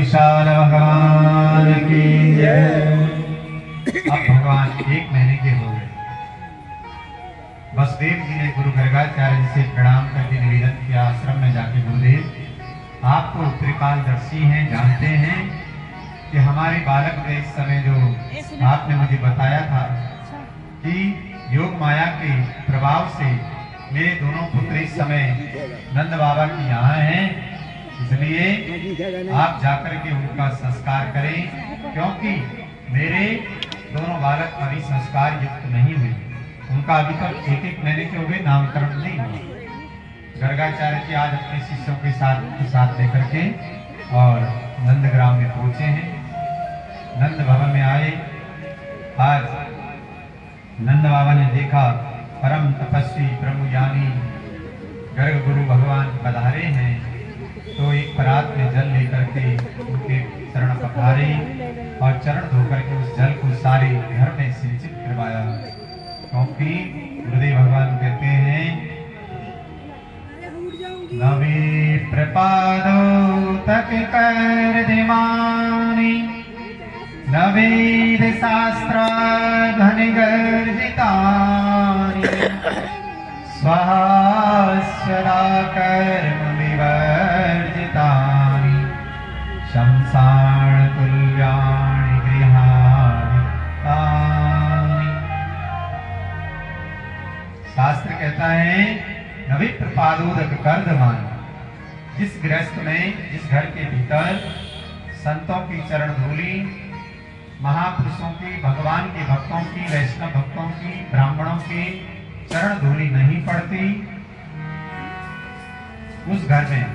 विशाल भगवान की जय। अब भगवान 1 महीने के हो गए। वसुदेव जी ने गुरु गर्गाचार्य जी से प्रणाम करके निवेदन किया आश्रम में जाके, गुरुदेव आप तो त्रिकालदर्शी हैं, जानते हैं कि हमारे बालक ने इस समय जो आपने मुझे बताया था कि योग माया के प्रभाव से मेरे दोनों पुत्र इस समय नंद बाबा के यहाँ हैं, इसलिए आप जाकर के उनका संस्कार करें, क्योंकि मेरे दोनों बालक अभी संस्कार युक्त नहीं हुए, उनका अभी तक 1 महीने के हो गए, नामकरण नहीं हुआ। गर्गाचार्य जी आज अपने शिष्यों के साथ लेकर के और नंदग्राम में पहुंचे हैं। नंद भवन में आए। आज नंद बाबा ने देखा परम तपस्वी ब्रह्म ज्ञानी गर्ग गुरु भगवान पधारे हैं, तो एक परात में जल लेकर के उनके चरण पखारे और चरण धोकर के उस जल को सारे घर में सिंचित करवाया, क्योंकि गुरुदेव भगवान कहते हैं नवी प्रपादो तक कर दिमानी नवेद शास्त्र घन गर्जितानि स्वाहा कर्म विवर्जितानि शमशान तुल्यानि गृहाणि तानि। शास्त्र कहता है नवी प्रपादोदक कर्दमान, जिस गृहस्थ में, जिस घर के भीतर संतों की चरण धूली, महापुरुषों की, भगवान के भक्तों की, वैष्णव भक्तों की, ब्राह्मणों की चरण धूली नहीं पड़ती, उस घर में,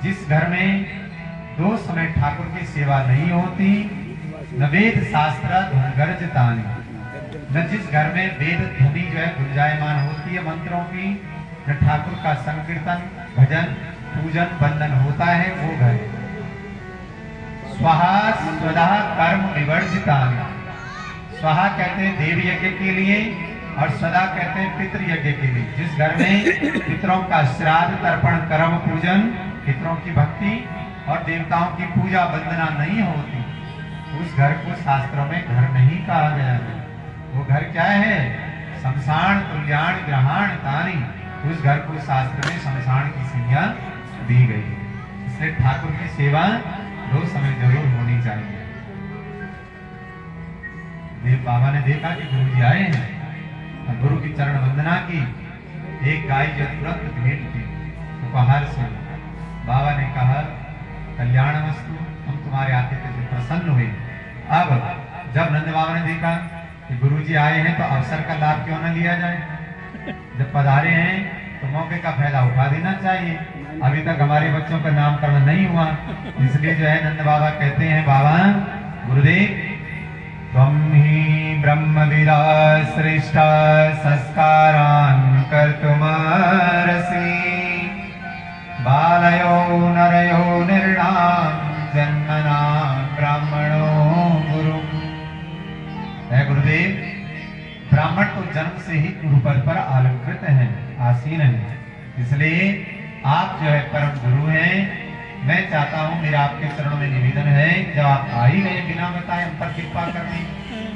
जिस घर में 2 समय ठाकुर की सेवा नहीं होती, न वेद शास्त्र गर्जतानि, न जिस घर में वेद ध्वनि जो है गुंजायमान होती है मंत्रों की, न ठाकुर का संकीर्तन, भजन, पूजन, वंदन होता है, वो घर। स्वाहा स्वधा कर्म विवर्जितानि, स्वाहा कहते हैं देव यज्ञ के लिए और सदा कहते हैं पितृ यज्ञ के लिए। जिस घर में पितरों का श्राद्ध, तर्पण, कर्म, पूजन, पितरों की भक्ति और देवताओं की पूजा वंदना नहीं होती, उस घर को शास्त्रों में घर नहीं कहा गया है। वो घर क्या है? शमशान तुल्याण ग्रहाण तानी, उस घर को शास्त्र में शमशान की संज्ञा दी गई है। इसलिए ठाकुर की सेवा 2 समय जरूर होनी चाहिए। देव बाबा ने देखा कि गुरु जी आए हैं और गुरु की चरण वंदना की, एक गाय जो तुरंत भेंट की उपहार से। बाबा ने कहा कल्याण वस्तु, हम तुम्हारे आतिथ्य से प्रसन्न हुए। अब जब नंद बाबा ने देखा कि गुरु जी आए हैं तो अवसर का लाभ क्यों न लिया जाए, जब पधारे हैं तो मौके का फायदा उठा देना चाहिए। अभी तक हमारे बच्चों का नामकरण नहीं हुआ, इसलिए जो है नंद बाबा कहते हैं बाबा गुरुदेव त्वं हि ब्रह्मविदा श्रेष्ठा संस्कारान् कर्तुमर्हसि, बालयो नरयो निर्णाम जन्मना ब्राह्मणो गुरु। है गुरुदेव, ब्राह्मण तो जन्म से ही गुरु पद पर अलंकृत है, आसीन है, इसलिए आप जो है परम गुरु हैं। मैं चाहता हूं, मेरा आपके चरणों में निवेदन है, जब आप आ ही गए बिना बताए हम पर कृपा करनी,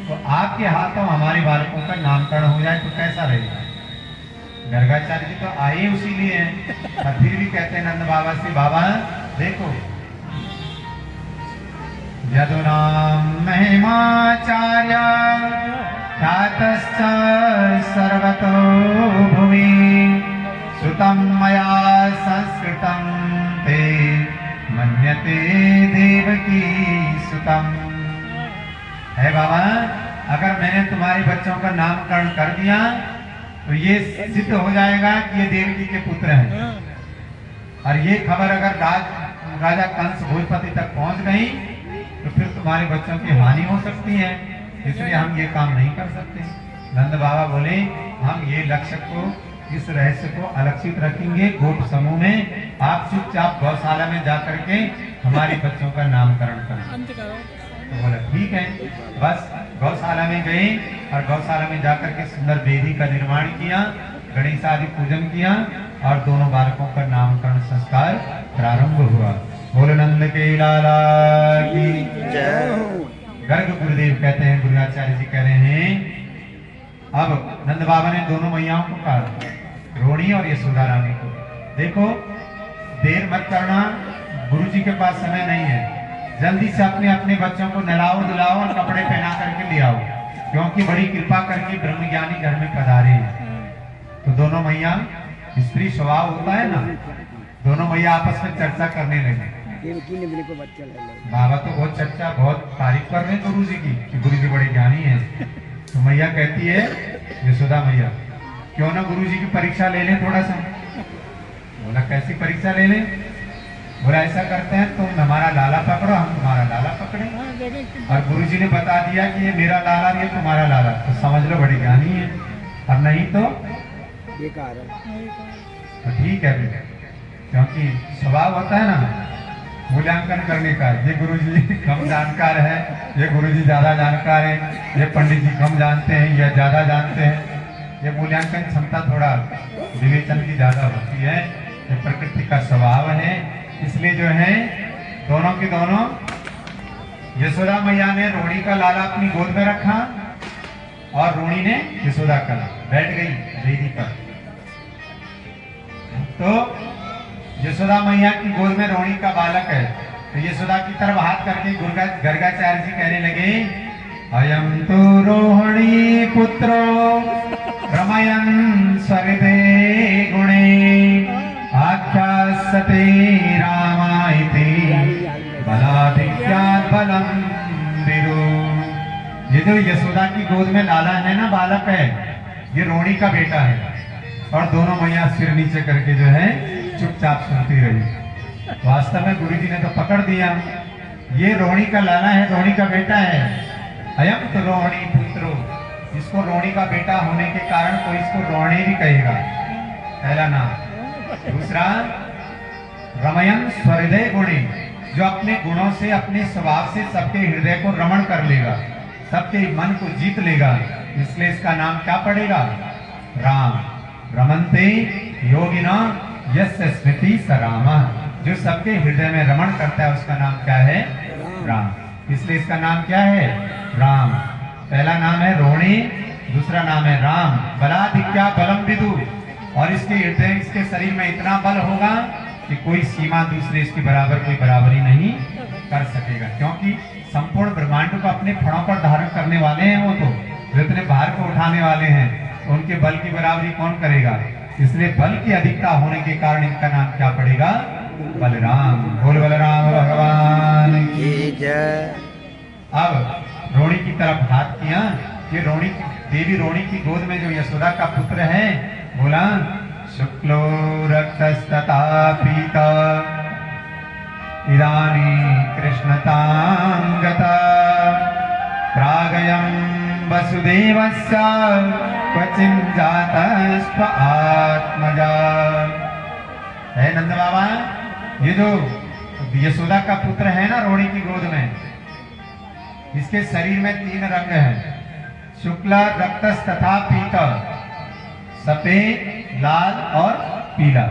तो आपके हाथों हमारे बालकों का नामकरण हो जाए तो कैसा रहेगा। गर्गाचार्य जी तो आए उसी लिए हैं, और फिर भी कहते हैं नंद बाबा से, बाबा देखो यदुनाम महिमाचार्य ख्यातश्च सर्वतो भुवि, सुतं मया संस्कृतं ते मन्यते देवकी सुतम। है बाबा, अगर मैंने तुम्हारे बच्चों का नामकरण कर दिया तो ये सिद्ध हो जाएगा कि ये देवकी के पुत्र हैं, और ये खबर अगर राजा कंस भोजपति तक पहुंच गई तो फिर तुम्हारे बच्चों की हानि हो सकती है, इसलिए हम ये काम नहीं कर सकते। नंद बाबा बोले हम ये लक्ष्य को, इस रहस्य को अलक्षित रखेंगे, गोप समूह में आप चुपचाप गौशाला में जाकर के हमारे बच्चों का नामकरण करें। तो बोला ठीक है। बस गौशाला में गए और गौशाला में जाकर के सुंदर वेदी का निर्माण किया, गणेश आदि पूजन किया और दोनों बालकों का नामकरण संस्कार प्रारंभ हुआ। बोल नंद के लाला की जय। गर्ग गुरुदेव कहते हैं, गुरुआचार्य जी कह रहे हैं, अब नंद बाबा ने दोनों मैयाओं को कहा, रोहिणी और यशोदा रानी को, देखो देर मत करना, गुरुजी के पास समय नहीं है, जल्दी से अपने अपने बच्चों को नहलाओ धुलाओ और कपड़े पहना करके ले आओ, क्योंकि बड़ी कृपा करके ब्रह्मज्ञानी घर में पधारे हैं। तो दोनों मैया, स्त्री स्वभाव होता है ना, दोनों मैया आपस में चर्चा करने लगे। बाबा तो बहुत चर्चा, बहुत तारीफ कर रहे हैं गुरु जी की कि गुरु जी बड़े ज्ञानी हैं। तो मैया कहती है, यशोदा मैया, क्यों ना गुरु जी की परीक्षा ले लें थोड़ा सा। बोला कैसी परीक्षा ले लें? बोला ऐसा करते हैं, तुम हमारा लाला पकड़ो, हम तुम्हारा लाला पकड़े। और गुरु जी ने बता दिया कि ये मेरा लाला, ये तुम्हारा लाला, तो समझ लो बड़े ज्ञानी है, और नहीं तो बेकार है। तो ठीक है, क्योंकि स्वभाव होता है ना मूल्यांकन करने का, ये गुरुजी कम जानकार है, ये गुरुजी ज्यादा जानकार है, ये पंडित जी कम जानते हैं, ये ज्यादा जानते हैं, ये मूल्यांकन क्षमता थोड़ा विवेचन की ज्यादा होती है, ये प्रकृति का स्वभाव है। इसलिए जो है दोनों के दोनों, यशोदा मैया ने रोहिणी का लाला अपनी गोद में रखा और रोहिणी ने यशोदा का, बैठ गई वेदी पर। तो यशोदा मैया की गोद में रोहिणी का बालक है, तो यशोदा की तरफ हाथ करके गर्गाचार्य जी कहने लगे, अयम तो रोहिणी पुत्रो रमयन् स्वरिते गुणे आख्यास्यते रामायते बलाधिक्यात् बलं विदु। ये जो यशोदा की गोद में लाला है ना, बालक है, ये रोहिणी का बेटा है। और दोनों मैया सिर नीचे करके जो है चुपचाप सुनती रही। वास्तव में गुरुजी ने तो पकड़ दिया, ये रोहिणी का लाला है, रोहिणी का बेटा है। अयम तो रोहिणी पुत्रो, इसको रोहिणी का बेटा होने के कारण कोई इसको रोहिणी भी कहेगा, पहला नाम। दूसरा रमयन् स्वहृदय गुणे, जो अपने गुणों से, अपने स्वभाव से सबके हृदय को रमण कर लेगा, सबके मन को जीत लेगा, इसलिए इसका नाम क्या पड़ेगा? राम। रमन्ते योगिना यस्य स्मृति स रामः, जो सबके हृदय में रमण करता है उसका नाम क्या है? राम। इसलिए इसका नाम क्या है? राम। पहला नाम है रोहिणी, दूसरा नाम है राम। बलाधिक्या बलम विदु, और इसके हृदय, इसके शरीर में इतना बल होगा कि कोई सीमा दूसरे इसकी बराबर, कोई बराबरी नहीं कर सकेगा, क्योंकि संपूर्ण ब्रह्मांड को अपने फणों पर धारण करने वाले हैं वो, तो इतने भार को उठाने वाले हैं, तो उनके बल की बराबरी कौन करेगा? इसलिए बल की अधिकता होने के कारण इनका नाम क्या पड़ेगा? बलराम। बोल बलराम भगवान की जय। अब रोहिणी की तरफ हाथ किया, ये रोहिणी, देवी रोहिणी की गोद में जो यशोदा का पुत्र है, बोला शुक्लो रक्तस्तथा पीता इदानीं कृष्णतांगता प्रागयं वसुदेवस्य क्वचिन् जातस्त्व आत्मजा। है नंद बाबा, ये जो यशोदा का पुत्र है ना रोहिणी की गोद में, इसके शरीर में 3 रंग हैं, शुक्ला, रक्तस तथा पीता, सफेद, लाल और पीला,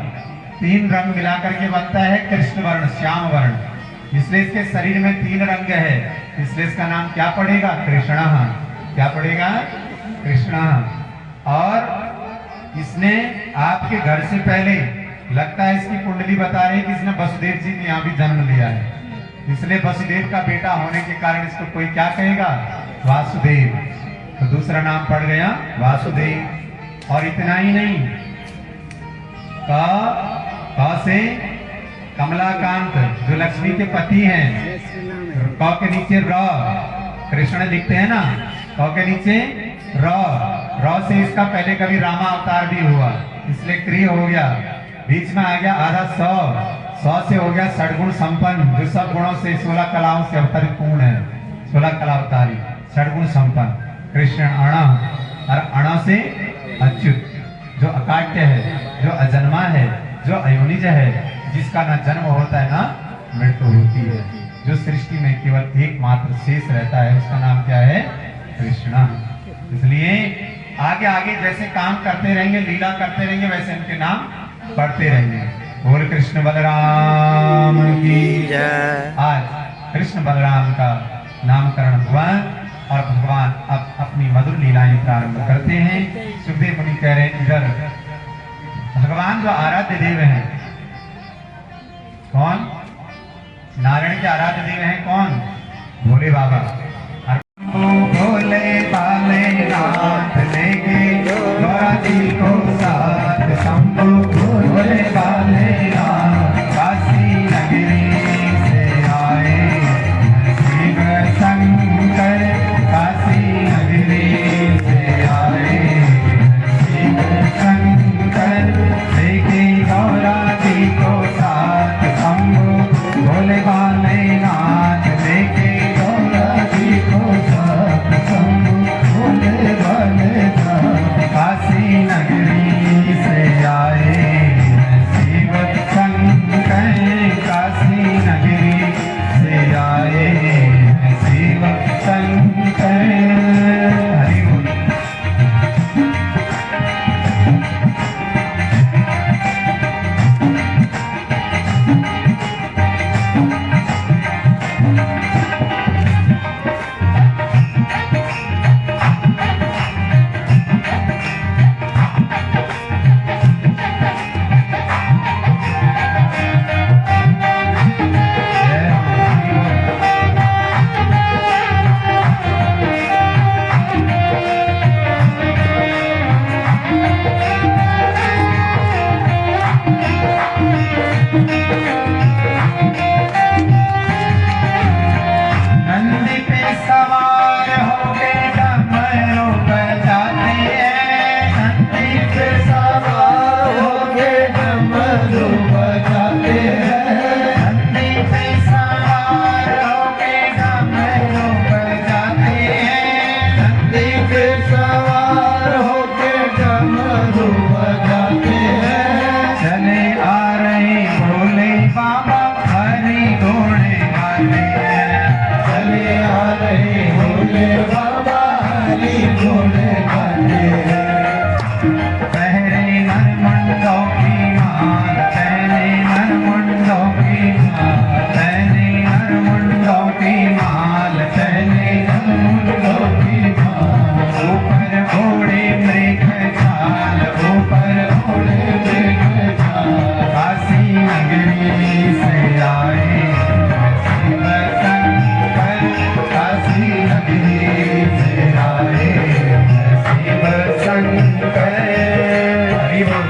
3 रंग मिलाकर के बनता है कृष्ण वर्ण, श्याम वर्ण। इसलिए इसके शरीर में 3 रंग है, इसलिए इसका नाम क्या पड़ेगा? कृष्णा। क्या पड़ेगा? कृष्णा। और इसने आपके घर से पहले, लगता है इसकी कुंडली बता रही है कि इसने वसुदेव जी के यहाँ भी जन्म लिया है, इसलिए वसुदेव का बेटा होने के कारण इसको कोई क्या कहेगा? वासुदेव। तो दूसरा नाम पड़ गया वासुदेव। और इतना ही नहीं, क से कमलाकांत, जो लक्ष्मी के पति हैं, क के नीचे र, कृष्ण लिखते हैं ना, क के नीचे र से इसका पहले कभी रामा अवतार भी हुआ, इसलिए क्री हो गया, बीच में आ गया आधा 100 से हो गया षडगुण संपन्न, जो सब गुणों से 16 कलाओं से अवतरित पूर्ण है, 16 कला अवतारी, षडगुण संपन्न कृष्ण। अण, और अण से अच्युत, जो अकाट्य है, जो अजन्मा है, जो अयोनिज है, जिसका ना जन्म होता है ना मृत्यु होती है, जो सृष्टि में केवल एकमात्र शेष रहता है, उसका नाम क्या है? कृष्णा। इसलिए आगे आगे जैसे काम करते रहेंगे, लीला करते रहेंगे, वैसे इनके नाम पढ़ते रहेंगे। बोल कृष्ण बलराम की जय। आज कृष्ण बलराम का नामकरण हुआ और भगवान अब अपनी मधुर लीलाएं प्रारंभ करते हैं। सुखदेव मुनि कह रहे हैं इधर भगवान जो आराध्य देव हैं कौन? नारायण के आराध्य देव हैं कौन? भोले बाबा। भोले बाले नाथ लेके गौरा जी को साथ शंभु भोले बाले नाथ काशी नगरी से आए शिव शंकर काशी नगरी से आए शिव शंकर लेके गौरा जी को साथ शंभु भोले बाले नाथ लेके गौरा जी को साथ शंभु भोले बाले नाथ काशी नगरी से आए शिव शंकर काशी नगरी से आए शिव शंकर। हरि बोल। नंदी पे सवार होके डमरू बजाते हैं नंदी पे सवार होके डमरू बजाते हैं नंदी पे सवार होके डमरू बजाते हैं नंदी पे सवार होके डमरू बजाते हैं। चले आ रहे भोले बाबा हरि घोड़े वाले चले आ रहे भोले बाबा हरि घोड़े वाले पहरे नरमंडों की माल पहने नरमंडों की माल पहने नरमंडों की माल पहने नरमंडों की माल ऊपर घोड़े मृग चाल ऊपर घोड़े मृग चाल काशी नगरी से आए शिव शंकर काशी नगरी से आए शिव शंकर। हरि बोल।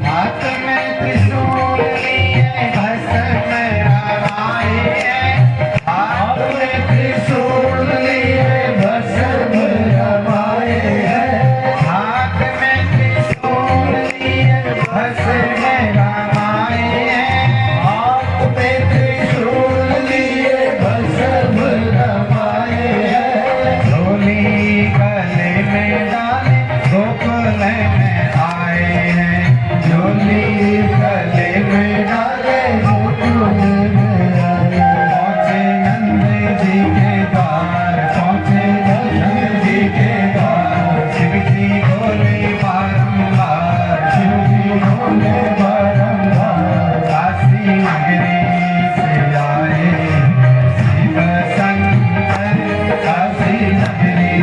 हाथ में त्रिशूल लिए भस्म रमाए हाथ में त्रिशूल लिए भस्म रमाए हाथ में त्रिशूल लिए भस्म रमाए हाथ में त्रिशूल लिए भस्म रमाए झोली गले में डाले गोकुल में आए हैं झोली गले में डाले गोकुल में आए पहुँचे नंद जी के द्वार पहुँचे नंद जी के द्वार शिव जी बोले बारंबार शिव जी बोले बारंबार काशी नगरी से आए शिव शंकर काशी नगरी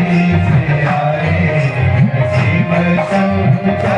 से आए शिव शंकर।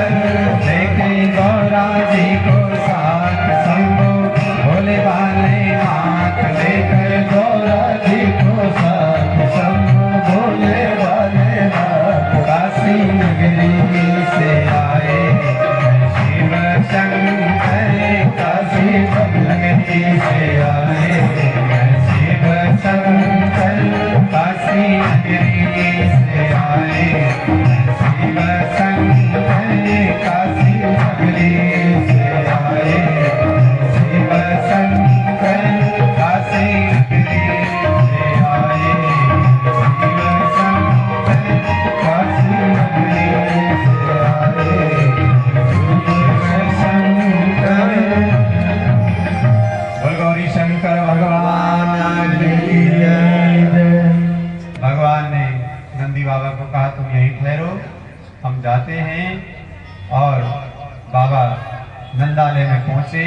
जाते हैं और बाबा नंदालय में पहुंचे।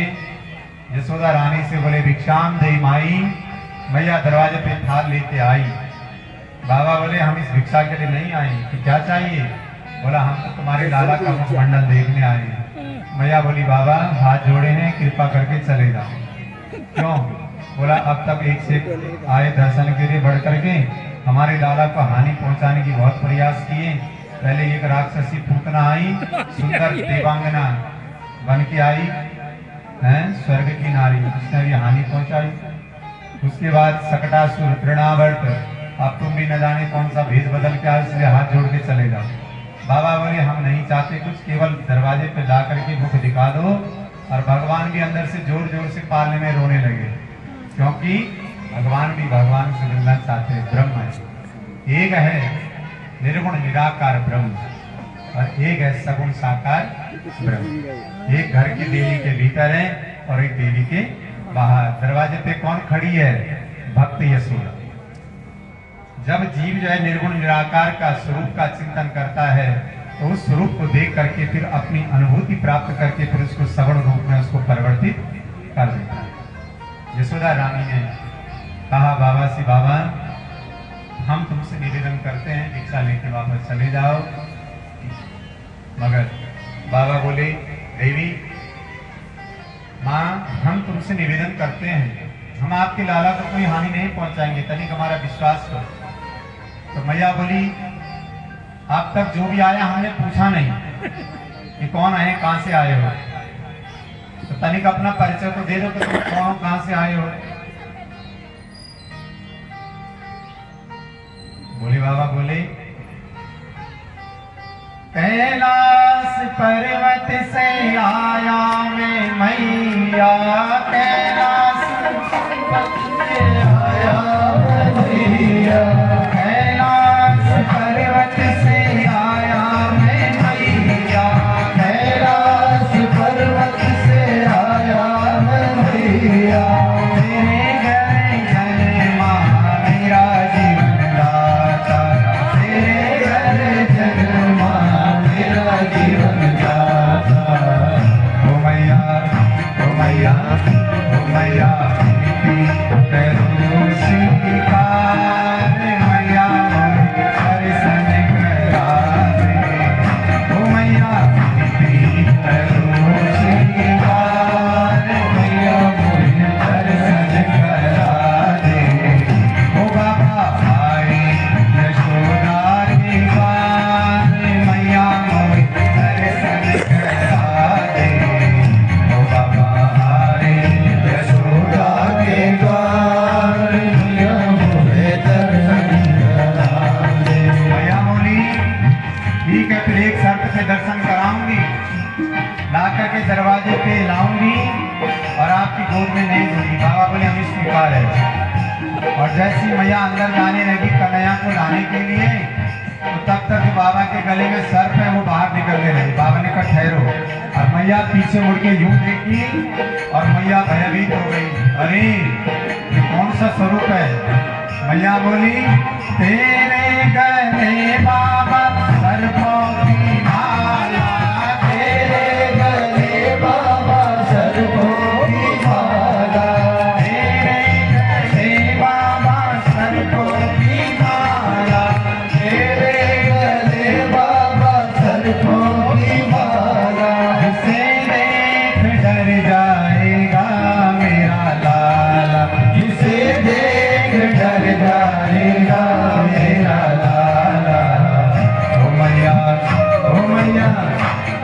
यशोदा रानी से बोले भिक्षाम दे माई। मैया दरवाजे पे थाल लेके आई। बाबा बोले हम इस भिक्षा के लिए नहीं आए, तो क्या चाहिए? बोला हम तो तुम्हारे लाला का मुखमंडल देखने आए हैं। मैया बोली बाबा हाथ जोड़े हैं, कृपा करके चले जाओ। क्यों? बोला अब तक एक से आए दर्शन के लिए बढ़ करके हमारे लाला को हानि पहुंचाने की बहुत प्रयास किए। पहले एक राक्षसी पूतना आई, सुंदर देवांगना बन के आई है, स्वर्ग की नारी, उसने भी हानि पहुंचाई। उसके बाद सकटासुर, तृणावर्त, अब तुम भी न जाने कौन सा भेद बदल के आए, इसलिए हाथ जोड़ के चले जाओ। बाबा बोले हम नहीं चाहते कुछ, केवल दरवाजे पे ला करके मुख दिखा दो। और भगवान भी अंदर से जोर जोर से पालने में रोने लगे, क्योंकि भगवान भी भगवान से मिलना चाहते हैं। ब्रह्म है, एक है निर्गुण निराकार ब्रह्म और एक है सगुण साकार ब्रह्म। एक घर की देवी के भीतर है और एक देवी के बाहर। दरवाजे पे कौन खड़ी है? भक्त यशोदा। जब जीव जो है निर्गुण निराकार का स्वरूप का चिंतन करता है तो उस स्वरूप को देख करके फिर अपनी अनुभूति प्राप्त करके फिर उसको सगुण रूप में उसको परिवर्तित कर देता है। यशोदा रानी ने कहा बाबा से, बाबा हम तुमसे निवेदन करते हैं भिक्षा लेके वापस चले जाओ। मगर बाबा बोले देवी माँ हम तुमसे निवेदन करते हैं, हम आपके लाला को कोई हानि नहीं पहुंचाएंगे, तनिक हमारा विश्वास करो। तो मैया बोली अब तक जो भी आया हमने पूछा नहीं कि कौन आए, कहां से आए हो, तो तनिक अपना परिचय तो दे दो कि तुम कौन, कहां से आए हो। बोले बाबा बोले कैलाश पर्वत से आया मैं मैया, कैलाश पर्वत से आया मैया, कैलाश पर्वत से आया मैं मैया, कैलाश पर्वत से आया मैं मैया। तेरे घर जन्मा मेरा जीवन दाता, तेरे घर जन्मा मेरा जीवन दाता। ओ मैया, ओ मैया, ओ मैया करो स्वीकार, मैया दर्शन करा दे। ओ मैया करो स्वीकार, मैया दर्शन करा दे। ओ बाबा आए यशोदा के द्वार, मैया दर्शन करा दे। ओ बाबा आए यशोदा के द्वार, मैया दर्शन करा दे। मैया बोली ठीक है, फिर एक शर्त पे दर्शन कराऊंगी, ला करके दरवाजे पे लाऊंगी और आपकी गोद में नहीं दूंगी। बाबा बोले हमें स्वीकार है। और जैसी मैया अंदर जाने लगी कन्हैया को लाने के लिए, तो तब तक बाबा के गले में सर्प है वो बाहर निकलने लगी। बाबा ने कहा ठहरो, और मैया पीछे मुड़ के यूं देखी और मैया भयभीत हो गई, अरे ये कौन सा स्वरूप है। मैया बोली तेरे गले बाबा सर्पों की माला, तेरे गले बाबा सर्पों की माला, तेरे गले बाबा सर्पों की माला, तेरे गले बाबा सर्पों की माला। जिसे देख डर जाएगा मेरा लाला, जिसे देख डर जाएगा मेरा लाला। ओ मैया, ओ मैया,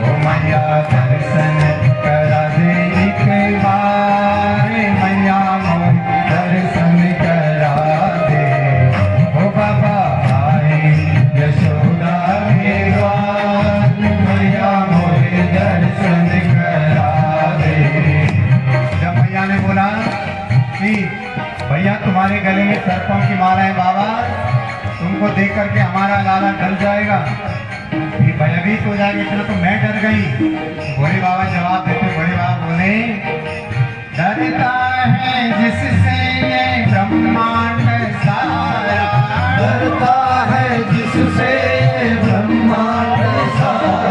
ओ मैया दर्शन करा दे एक बार, मैया दर्शन करा दे। ओ बाबा आए यशोदा के द्वार, मैया मोरे दर्शन करा दे। जब मैया ने बोला कि भैया तुम्हारे गले में सर्पों की माला है बाबा, तुमको देख करके हमारा लाला डर जाएगा, फिर भयभीत हो जाएगी, चलो तो मैं डर गई। भोले बाबा जवाब देते, भोले बाबा बोले डरता है जिससे ये ब्रह्मांड सारा, डरता है जिससे ब्रह्मांड सारा,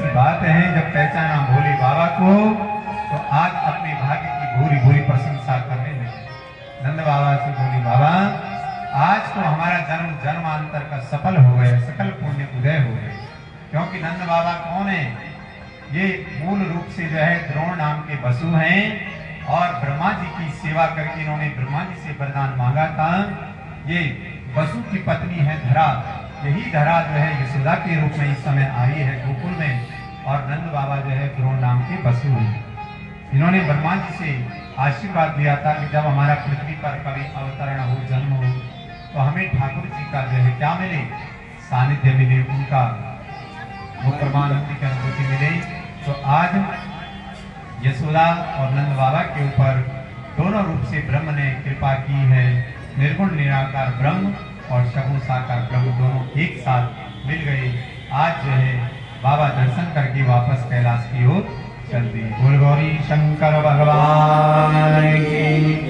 ऐसी बात है, जब पहचाना भोले बाबा को तो आज अपने भाग्य की भूरी भूरी प्रशंसा करने लगे। नंद बाबा से बोले, बाबा आज तो हमारा जन्म जन्मांतर का सफल हो गया, सकल पुण्य उदय हो गए। क्योंकि नंद बाबा कौन है? ये मूल रूप से जो है द्रोण नाम के वसु हैं और ब्रह्मा जी की सेवा करके इन्होंने ब्रह्मा जी से वरदान मांगा था। ये वसु की पत्नी है धरा, यही धरा जो है यशोदा के रूप में इस समय आई है गोकुल में, और नंद बाबा जो है द्रोण नाम के वसु हैं। इन्होंने ब्रह्मा जी से आशीर्वाद लिया था कि जब हमारा पृथ्वी पर कभी अवतरण हो, जन्म हो, तो हमें ठाकुर जी का जो है क्या मिले? सानिध्य मिले, उनका वो परमानंद की अनुभूति मिले। तो आज यशोदा और नंद बाबा के ऊपर दोनों रूप से ब्रह्म ने कृपा की है। निर्गुण निराकार ब्रह्म और सगुण साकार ब्रह्म दोनों एक साथ मिल गए। आज जो है बाबा दर्शन करके वापस कैलाश की ओर चलते। बोल गौरी शंकर भगवान की।